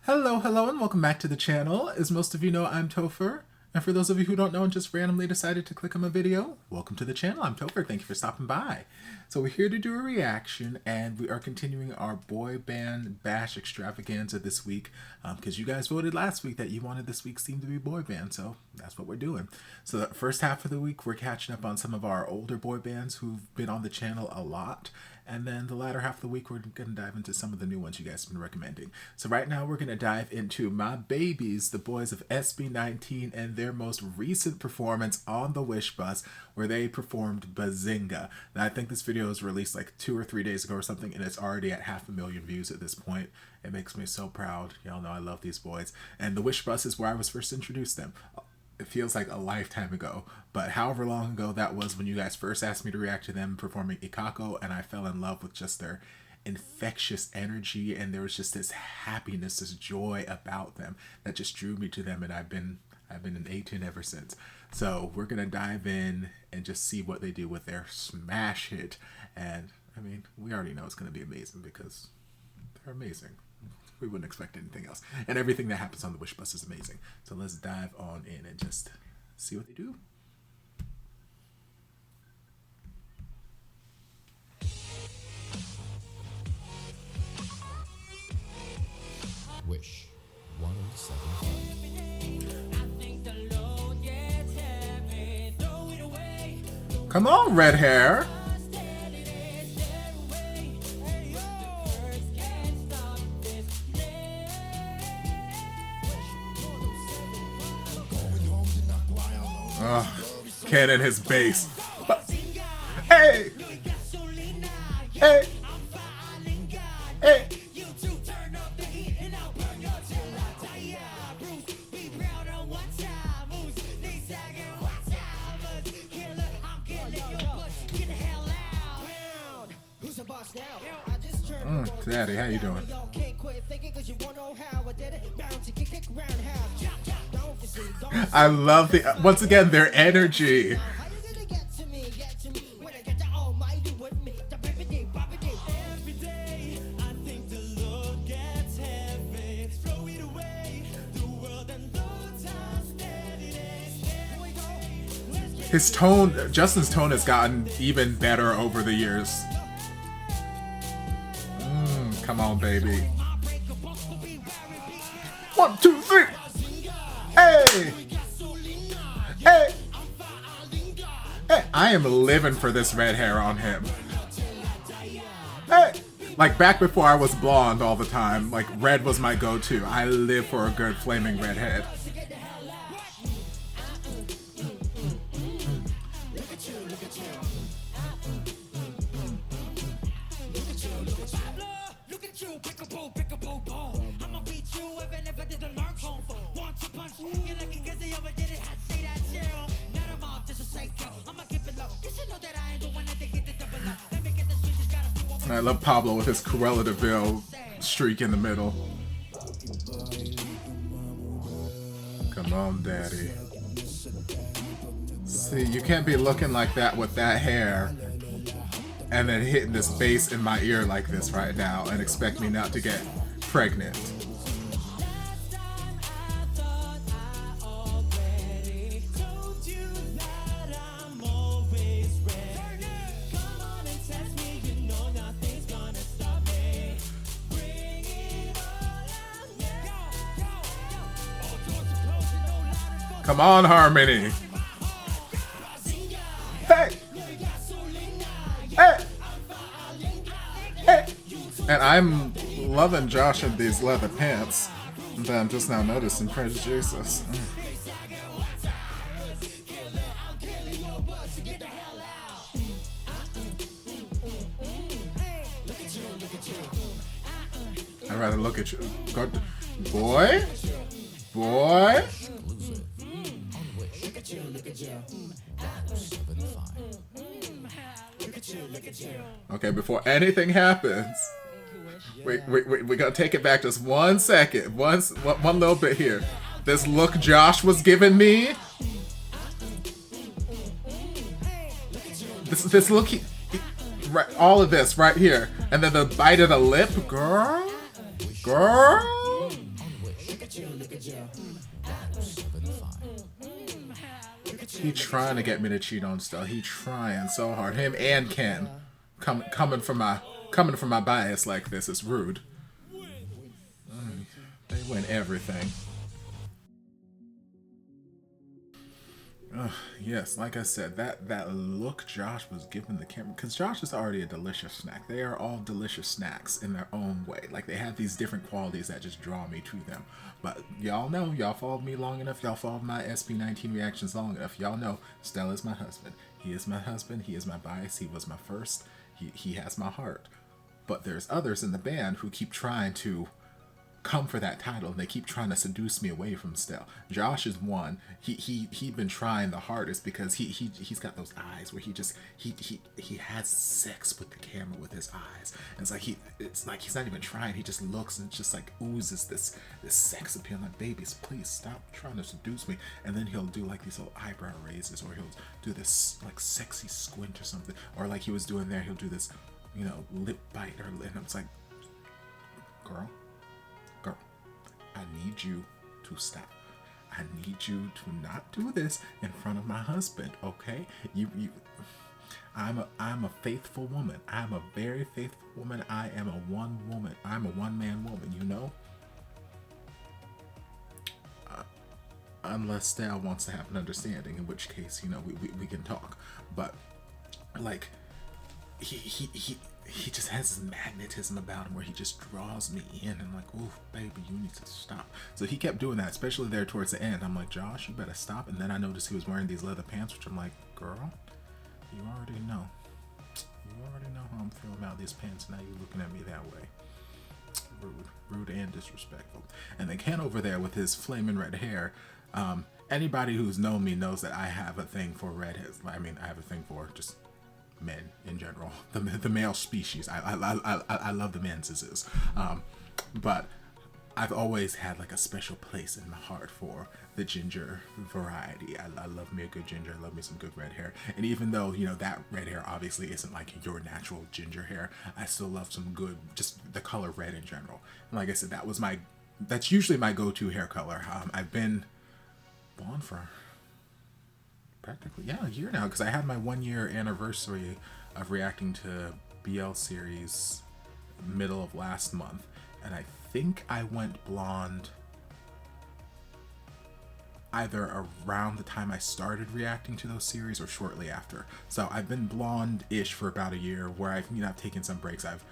Hello, hello, and welcome back to the channel. As most of you know, I'm Topher. And for those of you who don't know and just randomly decided to click on my video, welcome to the channel. I'm Topher. Thank you for stopping by. So we're here to do a reaction, and we are continuing our boy band bash extravaganza this week because you guys voted last week that you wanted this week's theme to be boy band, so that's what we're doing. So the first half of the week, we're catching up on some of our older boy bands who've been on the channel a lot. And then the latter half of the week, we're going to dive into some of the new ones you guys have been recommending. So right now, we're going to dive into my babies, the boys of SB19, and their most recent performance on the Wish Bus, where they performed Bazinga. Now, I think this video was released like 2 or 3 days ago or something, and it's already at 500,000 views at this point. It makes me so proud. Y'all know I love these boys. And the Wish Bus is where I was first introduced to them. It feels like a lifetime ago, but however long ago that was when you guys first asked me to react to them performing Ikako, and I fell in love with just their infectious energy, and there was just this happiness, this joy about them that just drew me to them, and I've been an A10 ever since. So we're gonna dive in and just see what they do with their smash hit, and I mean, we already know it's gonna be amazing because they're amazing. We wouldn't expect anything else. And everything that happens on the Wish Bus is amazing. So let's dive on in and just see what they do. Wish 107. Come on, red hair. Ken and his bass. Hey! Hey! Hey! Daddy, how you doing? I love the once again their energy. His tone, Justin's tone has gotten even better over the years. Come on, baby. 1, 2, 3. Hey! Hey! Hey! I am living for this red hair on him. Hey! Like back before I was blonde all the time, like red was my go-to. I live for a good flaming redhead. I love Pablo with his Cruella de Vil streak in the middle. Come on, daddy. See, you can't be looking like that with that hair and then hitting this bass in my ear like this right now and expect me not to get pregnant. Come on, Harmony. Hey! Hey! Hey! And I'm loving Josh in these leather pants that I'm just now noticing. Praise Jesus. I'd rather look at you. Boy? Boy? Okay, before anything happens, we gotta take it back just 1 second. One little bit here. This look Josh was giving me. This look, right, all of this right here, and then the bite of the lip, girl. He trying to get me to cheat on Stell. He trying so hard. Him and Ken. Coming from my bias like this is rude. They win everything. Yes, like I said, that look Josh was giving the camera, because Josh is already a delicious snack. They are all delicious snacks in their own way. Like, they have these different qualities that just draw me to them. But y'all know, y'all followed me long enough, y'all followed my SB19 reactions long enough. Y'all know Stell is my husband. He is my husband. He is my bias. He was my first. He has my heart. But there's others in the band who keep trying to come for that title, and they keep trying to seduce me away from Stell. Josh is one. He'd been trying the hardest because he's got those eyes where he has sex with the camera with his eyes. And it's like he's not even trying. He just looks and just like oozes this sex appeal. Like, babies, please stop trying to seduce me. And then he'll do like these little eyebrow raises, or he'll do this like sexy squint or something, or like he was doing there, he'll do this, you know, lip bite, or, and it's like, girl, I need you to stop. I need you to not do this in front of my husband, okay? I'm a faithful woman. I'm a very faithful woman. I am a I'm a one-man woman, you know? Unless Stell wants to have an understanding, in which case, you know, we can talk. But, like, he just has this magnetism about him where he just draws me in, and I'm like, ooh, baby, you need to stop. So he kept doing that, especially there towards the end. I'm like, Josh, you better stop. And then I noticed he was wearing these leather pants, which I'm like, girl, you already know. You already know how I'm feeling about these pants. Now you're looking at me that way. Rude and disrespectful. And then Ken over there with his flaming red hair. Anybody who's known me knows that I have a thing for redheads. I mean, I have a thing for just men in general, the male species. I love the menses, but I've always had like a special place in my heart for the ginger variety. I love me a good ginger. I love me some good red hair. And even though, you know, that red hair obviously isn't like your natural ginger hair, I still love some good, just the color red in general. And like I said, that's usually my go-to hair color. I've been blonde for practically, a year now, because I had my 1-year anniversary of reacting to BL series middle of last month, and I think I went blonde either around the time I started reacting to those series or shortly after. So I've been blonde-ish for about a year, where I've taken some breaks. I've,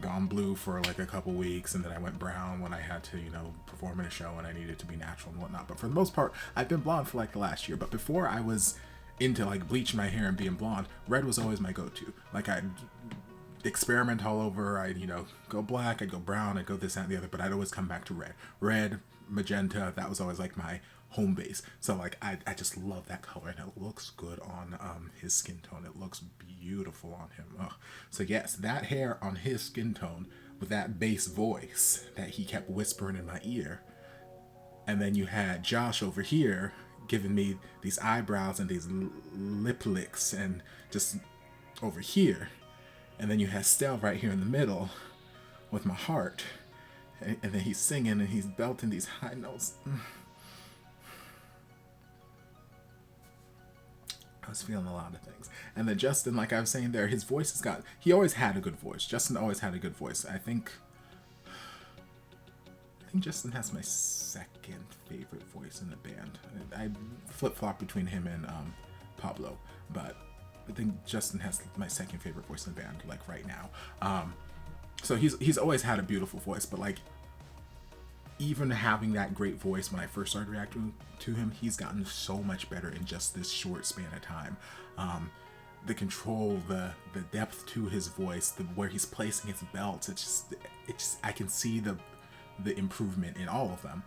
gone blue for like a couple weeks, and then I went brown when I had to, perform in a show and I needed to be natural and whatnot. But for the most part, I've been blonde for like the last year. But before I was into like bleaching my hair and being blonde, red was always my go-to. Like, I'd experiment all over. I'd, go black, I'd go brown, I'd go this, that, and the other, but I'd always come back to red. Red, magenta, that was always like my home base. So like I just love that color, and it looks good on his skin tone. It looks beautiful on him. Ugh. So yes, that hair on his skin tone with that bass voice that he kept whispering in my ear. And then you had Josh over here giving me these eyebrows and these lip licks and just over here. And then you had Stell right here in the middle with my heart. And then he's singing and he's belting these high notes. I was feeling a lot of things. And then Justin, like I was saying there, his voice he always had a good voice. Justin always had a good voice. I think Justin has my second favorite voice in the band. I flip-flop between him and Pablo, but I think Justin has my second favorite voice in the band, like right now. So he's always had a beautiful voice, but like, even having that great voice when I first started reacting to him, he's gotten so much better in just this short span of time. The control, the depth to his voice, where he's placing his belts, it's just I can see the improvement in all of them.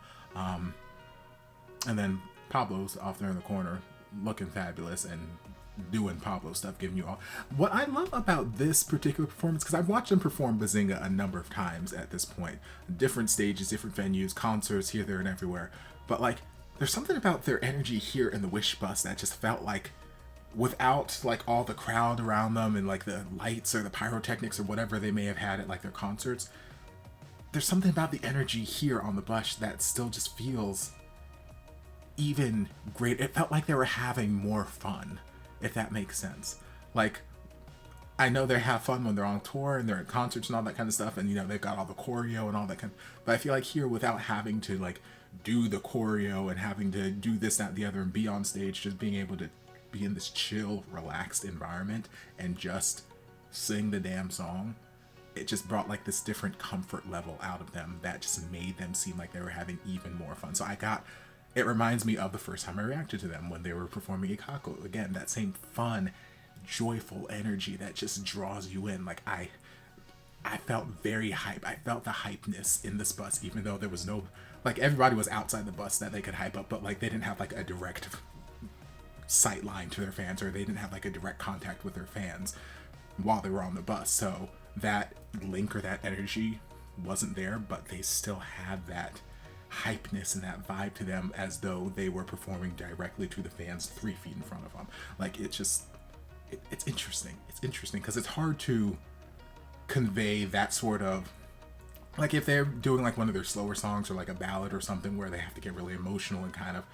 And then Pablo's off there in the corner looking fabulous and doing Pablo stuff, giving you all. What I love about this particular performance, because I've watched him perform Bazinga a number of times at this point, different stages, different venues, concerts here, there, and everywhere. But like, there's something about their energy here in the Wish Bus that just felt like, without like all the crowd around them and like the lights or the pyrotechnics or whatever they may have had at like their concerts, there's something about the energy here on the bus that still just feels even great. It felt like they were having more fun, if that makes sense. Like, I know they have fun when they're on tour and they're at concerts and all that kind of stuff, and you know, they've got all the choreo and all that kind of, but I feel like here, without having to like do the choreo and having to do this, that, the other, and be on stage, just being able to be in this chill, relaxed environment and just sing the damn song, it just brought like this different comfort level out of them that just made them seem like they were having even more fun. So it reminds me of the first time I reacted to them when they were performing Ikako. Again, that same fun, joyful energy that just draws you in. Like, I felt very hype. I felt the hypeness in this bus, even though there was no, like, everybody was outside the bus that they could hype up, but like they didn't have like a direct sight line to their fans, or they didn't have like a direct contact with their fans while they were on the bus. So that link or that energy wasn't there, but they still had that hypeness and that vibe to them, as though they were performing directly to the fans 3 feet in front of them. Like, it's interesting. It's interesting because it's hard to convey that sort of, like, if they're doing like one of their slower songs or like a ballad or something where they have to get really emotional and kind of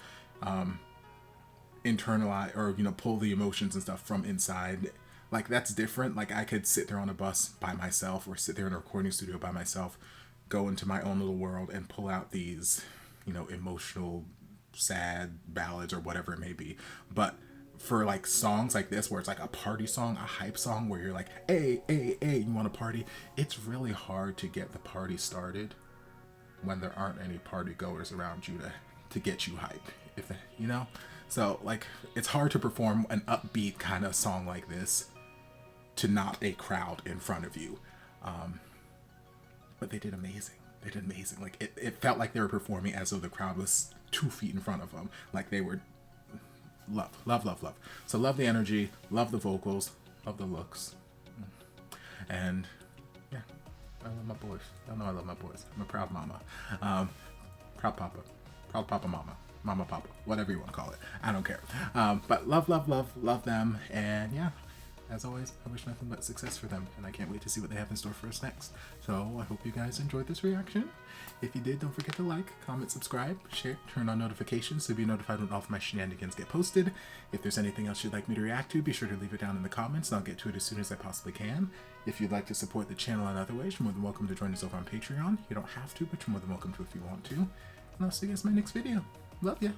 internalize, or, you know, pull the emotions and stuff from inside. Like, that's different. Like, I could sit there on a bus by myself, or sit there in a recording studio by myself, go into my own little world and pull out these, you know, emotional, sad ballads or whatever it may be. But for like songs like this, where it's like a party song, a hype song, where you're like, hey, hey, hey, you want to party? It's really hard to get the party started when there aren't any party goers around you to get you hype, if you know. So like, it's hard to perform an upbeat kind of song like this to not a crowd in front of you. But they did amazing. They did amazing. Like, it felt like they were performing as though the crowd was 2 feet in front of them. Like, they were love. So love the energy, love the vocals, love the looks. And yeah, I love my boys. Y'all know I love my boys. I'm a proud mama. Proud papa. Proud papa mama. Mama papa. Whatever you want to call it. I don't care. But love them. And yeah, as always, I wish nothing but success for them, and I can't wait to see what they have in store for us next. So I hope you guys enjoyed this reaction. If you did, don't forget to like, comment, subscribe, share, turn on notifications so you'll be notified when all of my shenanigans get posted. If there's anything else you'd like me to react to, be sure to leave it down in the comments, and I'll get to it as soon as I possibly can. If you'd like to support the channel in other ways, you're more than welcome to join us over on Patreon. You don't have to, but you're more than welcome to if you want to. And I'll see you guys in my next video. Love ya.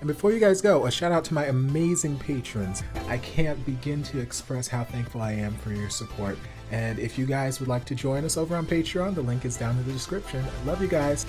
And before you guys go, a shout out to my amazing patrons. I can't begin to express how thankful I am for your support. And if you guys would like to join us over on Patreon, the link is down in the description. Love you guys.